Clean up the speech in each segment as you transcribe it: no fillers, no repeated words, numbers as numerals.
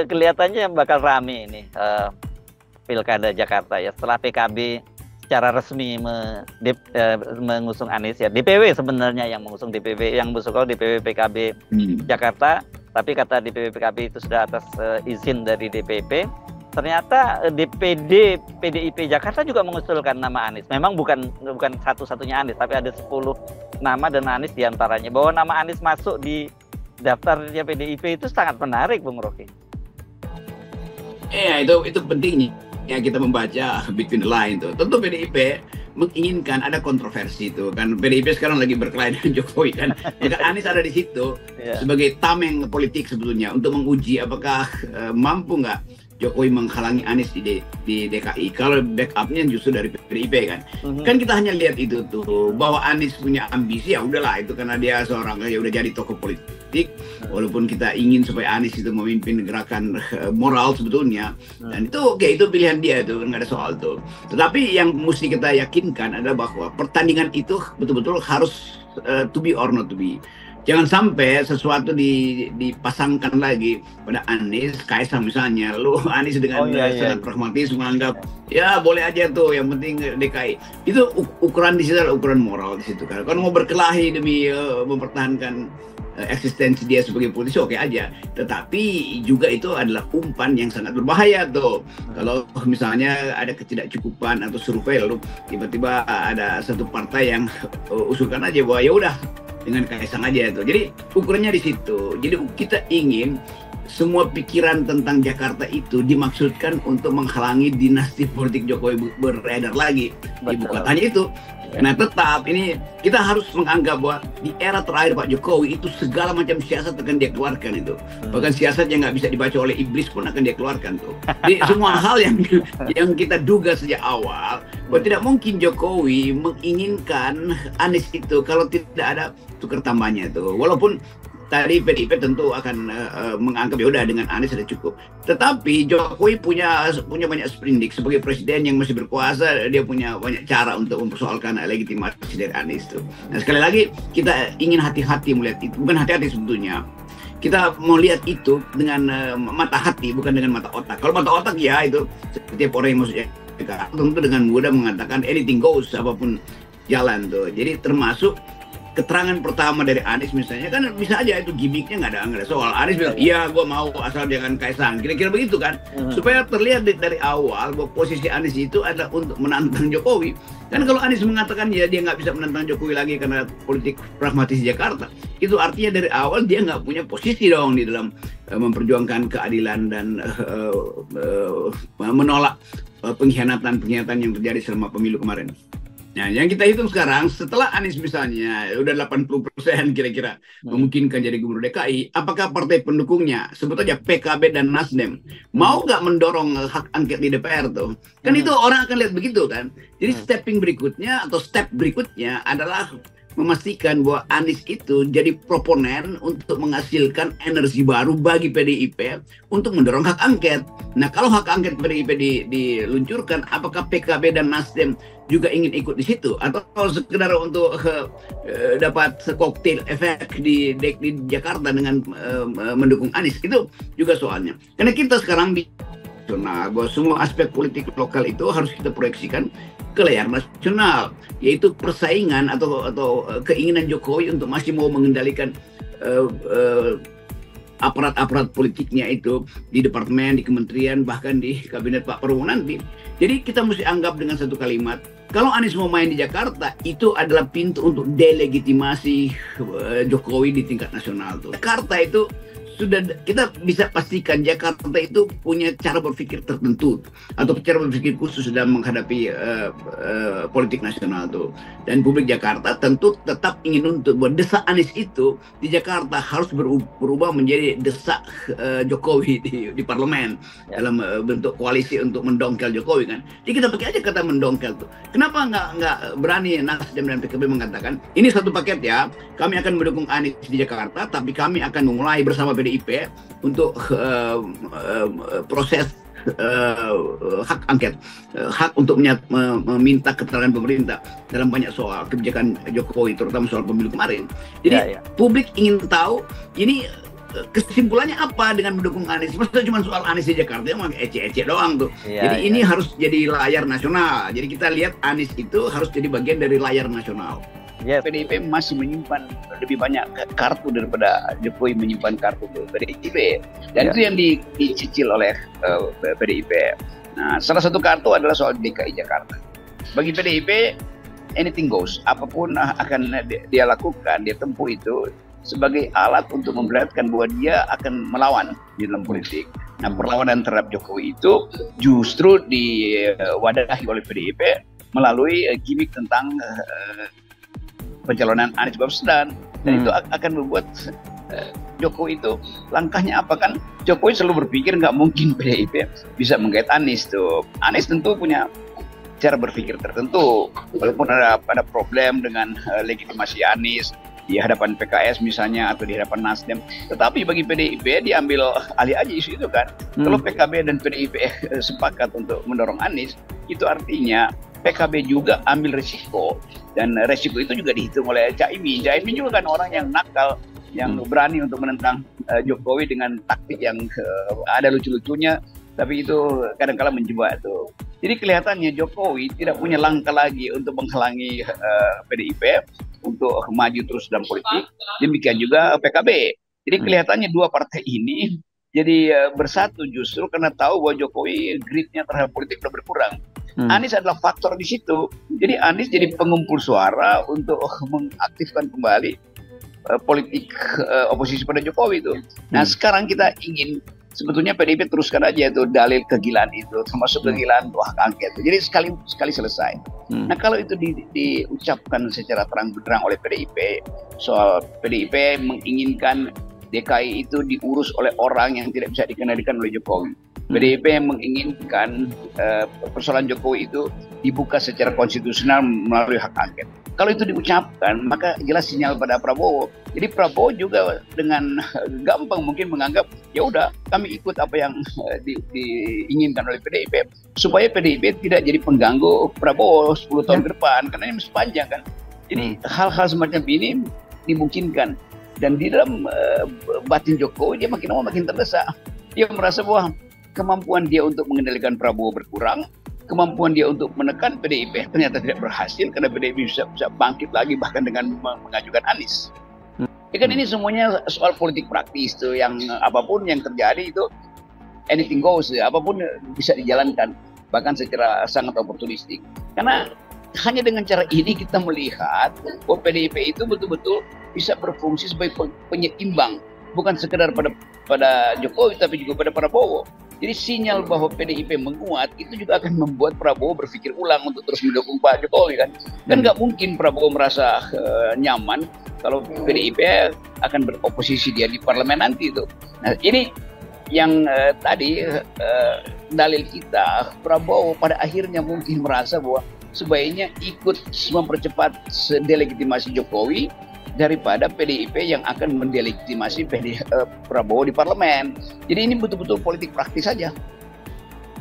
Kelihatannya bakal rame ini Pilkada Jakarta ya setelah PKB secara resmi mengusung Anies ya. DPW sebenarnya yang mengusung DPW, yang mengusung DPW PKB Jakarta, tapi kata DPW PKB itu sudah atas izin dari DPP. Ternyata DPD PDIP Jakarta juga mengusulkan nama Anies. Memang bukan satu-satunya Anies, tapi ada 10 nama dan Anies diantaranya. Bahwa nama Anies masuk di daftarnya PDIP itu sangat menarik, Bung Rocky. Iya, itu pentingnya ya kita membaca between the line tuh. Tentu PDIP menginginkan ada kontroversi itu kan. PDIP sekarang lagi berkelahi dengan Jokowi kan. Maka Anies ada di situ sebagai tameng politik sebetulnya untuk menguji apakah mampu nggak Jokowi menghalangi Anies di DKI. Kalau backupnya justru dari PDIP kan. Kan kita hanya lihat itu tuh bahwa Anies punya ambisi, ya udahlah itu karena dia seorang ya udah jadi tokoh politik. Walaupun kita ingin supaya Anies itu memimpin gerakan moral sebetulnya, dan itu oke, itu pilihan dia itu nggak ada soal tuh. Tetapi yang mesti kita yakinkan adalah bahwa pertandingan itu betul-betul harus to be or not to be. Jangan sampai sesuatu dipasangkan lagi pada Anies, Kaisang misalnya. Lu Anies dengan sangat pragmatis menganggap ya boleh aja tuh, yang penting DKI. Itu ukuran di situ adalah ukuran moral di situ kan. Kalau mau berkelahi demi mempertahankan eksistensi dia sebagai politisi oke aja, tetapi juga itu adalah umpan yang sangat berbahaya tuh. Kalau misalnya ada ketidakcukupan atau survei lalu tiba-tiba ada satu partai yang usulkan aja bahwa ya udah dengan Kaisang aja itu. Jadi ukurannya di situ. Jadi kita ingin semua pikiran tentang Jakarta itu dimaksudkan untuk menghalangi dinasti politik Jokowi beredar lagi. Ibu kotanya itu. Nah tetap ini kita harus menganggap bahwa di era terakhir Pak Jokowi itu segala macam siasat akan dia keluarkan itu. Bahkan siasat yang nggak bisa dibaca oleh iblis pun akan dia keluarkan tuh. Jadi semua hal yang kita duga sejak awal bahwa tidak mungkin Jokowi menginginkan Anies itu kalau tidak ada tukar tambahnya itu. Walaupun tadi PDIP tentu akan menganggap ya udah dengan Anies sudah cukup. Tetapi Jokowi punya banyak sprindik sebagai presiden yang masih berkuasa, dia punya banyak cara untuk mempersoalkan legitimasi dari Anies itu. Nah sekali lagi kita ingin hati-hati melihat itu, bukan hati-hati sebetulnya. Kita mau lihat itu dengan mata hati, bukan dengan mata otak. Kalau mata otak ya itu setiap orang yang maksudnya tentu dengan mudah mengatakan anything goes, apapun jalan tuh. Jadi termasuk keterangan pertama dari Anies misalnya kan bisa aja itu gimmicknya nggak ada soal. Anies bilang iya gue mau asal jangan Kaisang, kira-kira begitu kan, supaya terlihat dari awal bahwa posisi Anies itu adalah untuk menantang Jokowi. Kan kalau Anies mengatakan ya dia nggak bisa menantang Jokowi lagi karena politik pragmatis Jakarta, itu artinya dari awal dia nggak punya posisi dong di dalam memperjuangkan keadilan dan menolak pengkhianatan yang terjadi selama pemilu kemarin. Nah, yang kita hitung sekarang, setelah Anies misalnya udah 80% kira-kira memungkinkan jadi gubernur DKI, apakah partai pendukungnya, sebut aja PKB dan Nasdem, mau nggak mendorong hak angket di DPR tuh? Kan itu orang akan lihat begitu kan. Jadi step berikutnya adalah memastikan bahwa Anies itu jadi proponen untuk menghasilkan energi baru bagi PDIP untuk mendorong hak angket. Nah, kalau hak angket PDIP diluncurkan, apakah PKB dan Nasdem juga ingin ikut di situ? Atau sekedar untuk dapat koktail efek di Jakarta dengan mendukung Anies? Itu juga soalnya. Karena kita sekarang bahwa semua aspek politik lokal itu harus kita proyeksikan ke layar nasional, yaitu persaingan atau keinginan Jokowi untuk masih mau mengendalikan aparat-aparat politiknya itu di departemen, di kementerian, bahkan di kabinet Pak Prabowo nanti. Jadi kita mesti anggap dengan satu kalimat, kalau Anies mau main di Jakarta, itu adalah pintu untuk delegitimasi Jokowi di tingkat nasional tuh. Jakarta itu sudah kita bisa pastikan Jakarta itu punya cara berpikir tertentu atau cara berpikir khusus dalam menghadapi politik nasional tuh. Dan publik Jakarta tentu tetap ingin untuk desak Anies itu di Jakarta harus berubah menjadi desak Jokowi di parlemen dalam bentuk koalisi untuk mendongkel Jokowi kan. Jadi kita pakai aja kata mendongkel tuh. Kenapa nggak berani Nasdem dan PKB mengatakan ini satu paket ya, kami akan mendukung Anies di Jakarta, tapi kami akan memulai bersama PDIP untuk proses hak angket, hak untuk meminta keterangan pemerintah dalam banyak soal kebijakan Jokowi, terutama soal pemilu kemarin. Jadi publik ingin tahu ini kesimpulannya apa dengan mendukung Anies? Maksudnya cuma soal Anies di Jakarta yang ece-ece doang tuh. Jadi ini harus jadi layar nasional. Jadi kita lihat Anies itu harus jadi bagian dari layar nasional. PDIP masih menyimpan lebih banyak kartu daripada Jokowi menyimpan kartu ke PDIP, dan itu yang dicicil oleh PDIP. Nah, salah satu kartu adalah soal DKI Jakarta. Bagi PDIP, anything goes, apapun akan dia lakukan, dia tempuh itu sebagai alat untuk memperlihatkan bahwa dia akan melawan di dalam politik. Nah, perlawanan terhadap Jokowi itu justru diwadahi oleh PDIP melalui gimmick tentang pencalonan Anies Baswedan, dan itu akan membuat Jokowi itu langkahnya apa kan? Jokowi selalu berpikir nggak mungkin PDIP bisa menggait Anies tuh. Anies tentu punya cara berpikir tertentu, walaupun ada problem dengan legitimasi Anies di hadapan PKS misalnya atau di hadapan Nasdem, tetapi bagi PDIP diambil alih aja isu itu kan. Kalau PKB dan PDIP sepakat untuk mendorong Anies, itu artinya PKB juga ambil resiko, dan resiko itu juga dihitung oleh Caimin. Caimin juga kan orang yang nakal, yang berani untuk menentang Jokowi dengan taktik yang ada lucu-lucunya, tapi itu kadang-kala menjebak tuh. Jadi kelihatannya Jokowi tidak punya langkah lagi untuk menghalangi PDIP untuk maju terus dalam politik. Demikian juga PKB. Jadi kelihatannya dua partai ini jadi bersatu justru karena tahu bahwa Jokowi gritnya terhadap politik sudah berkurang. Anies adalah faktor di situ. Jadi Anies jadi pengumpul suara untuk mengaktifkan kembali politik oposisi pada Jokowi itu. Nah, sekarang kita ingin sebetulnya PDIP teruskan aja itu dalil kegilaan itu, termasuk kegilaan hak angket. Jadi sekali selesai. Nah, kalau itu diucapkan secara terang-benderang oleh PDIP, soal PDIP menginginkan DKI itu diurus oleh orang yang tidak bisa dikendalikan oleh Jokowi. PDIP yang menginginkan persoalan Jokowi itu dibuka secara konstitusional melalui hak angket. Kalau itu diucapkan, maka jelas sinyal pada Prabowo. Jadi Prabowo juga dengan gampang mungkin menganggap, ya udah kami ikut apa yang diinginkan oleh PDIP, supaya PDIP tidak jadi pengganggu Prabowo 10 tahun ke depan, karena ini masih panjang kan. Jadi hal-hal semacam ini dimungkinkan. Dan di dalam batin Jokowi, dia makin lama makin terdesak. Dia merasa bahwa kemampuan dia untuk mengendalikan Prabowo berkurang, kemampuan dia untuk menekan PDIP ternyata tidak berhasil, karena PDIP bisa bangkit lagi bahkan dengan mengajukan Anies. Ya kan, ini semuanya soal politik praktis tuh, yang apapun yang terjadi itu anything goes, apapun bisa dijalankan, bahkan secara sangat oportunistik. Karena hanya dengan cara ini kita melihat bahwa PDIP itu betul-betul bisa berfungsi sebagai penyeimbang, bukan sekedar pada Jokowi tapi juga pada Prabowo. Jadi sinyal bahwa PDIP menguat itu juga akan membuat Prabowo berpikir ulang untuk terus mendukung Pak Jokowi kan. Kan nggak mungkin Prabowo merasa nyaman kalau PDIP akan beroposisi dia di parlemen nanti itu. Nah, ini yang tadi dalil kita, Prabowo pada akhirnya mungkin merasa bahwa sebaiknya ikut mempercepat delegitimasi Jokowi daripada PDIP yang akan mendelegitimasi Prabowo di parlemen. Jadi ini betul-betul politik praktis saja.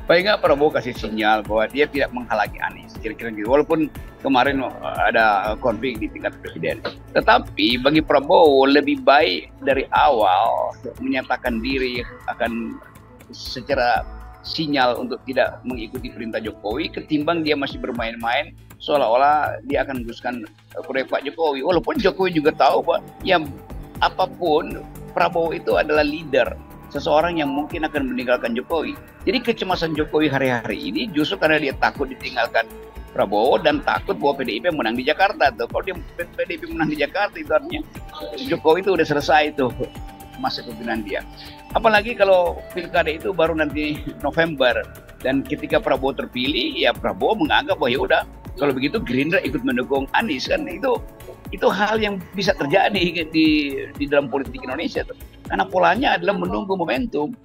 Baik nggak Prabowo kasih sinyal bahwa dia tidak menghalangi Anies, kira-kira gitu. Walaupun kemarin ada konflik di tingkat presiden. Tetapi bagi Prabowo lebih baik dari awal menyatakan diri akan secara sinyal untuk tidak mengikuti perintah Jokowi, ketimbang dia masih bermain-main seolah-olah dia akan meneruskan proyek Pak Jokowi. Walaupun Jokowi juga tahu bahwa ya apapun Prabowo itu adalah leader, seseorang yang mungkin akan meninggalkan Jokowi. Jadi kecemasan Jokowi hari-hari ini justru karena dia takut ditinggalkan Prabowo dan takut bahwa PDIP menang di Jakarta. Kalau dia PDIP menang di Jakarta itu artinya Jokowi itu udah selesai itu masa kepemimpinan dia. Apalagi kalau pilkada itu baru nanti November, dan ketika Prabowo terpilih, ya Prabowo menganggap bahwa ya udah kalau begitu Gerindra ikut mendukung Anies, kan itu hal yang bisa terjadi di dalam politik Indonesia tuh. Karena polanya adalah menunggu momentum.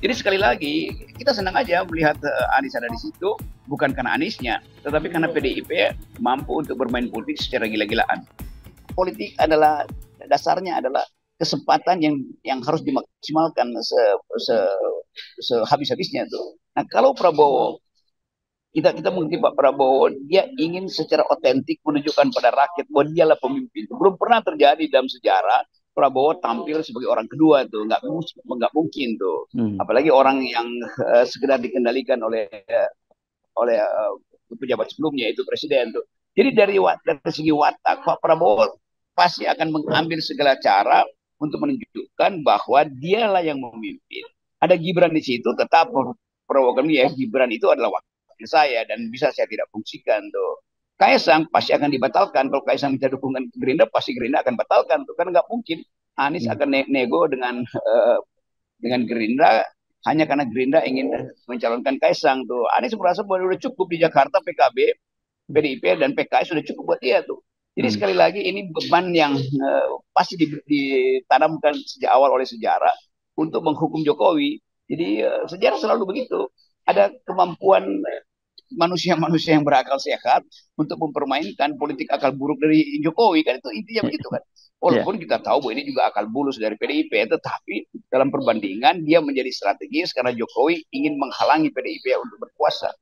Jadi sekali lagi kita senang aja melihat Anies ada di situ, bukan karena Aniesnya, tetapi karena PDIP mampu untuk bermain politik secara gila-gilaan. Politik adalah dasarnya adalah kesempatan yang harus dimaksimalkan sehabis-habisnya tuh. Nah, kalau Prabowo kita mengerti Pak Prabowo, dia ingin secara otentik menunjukkan pada rakyat bahwa dialah pemimpin. Belum pernah terjadi dalam sejarah Prabowo tampil sebagai orang kedua tuh, nggak mungkin tuh. Apalagi orang yang sekedar dikendalikan oleh pejabat sebelumnya itu presiden tuh. Jadi dari segi watak Pak Prabowo pasti akan mengambil segala cara untuk menunjukkan bahwa dialah yang memimpin. Ada Gibran di situ, tetap Prabowo kami ya Gibran itu adalah wakil saya dan bisa saya tidak fungsikan tuh. Kaisang pasti akan dibatalkan. Kalau Kaisang minta dukungan Gerindra, pasti Gerindra akan batalkan tuh. Kan nggak mungkin Anies akan nego dengan Gerindra hanya karena Gerindra ingin mencalonkan Kaisang tuh. Anies merasa bahwa sudah cukup di Jakarta PKB, PDIP dan PKS sudah cukup buat dia tuh. Jadi sekali lagi ini beban yang pasti ditanamkan sejak awal oleh sejarah untuk menghukum Jokowi. Jadi sejarah selalu begitu. Ada kemampuan manusia-manusia yang berakal sehat untuk mempermainkan politik akal buruk dari Jokowi, kan itu intinya begitu kan. Walaupun kita tahu bahwa ini juga akal bulus dari PDIP, tetapi dalam perbandingan dia menjadi strategis karena Jokowi ingin menghalangi PDIP untuk berkuasa.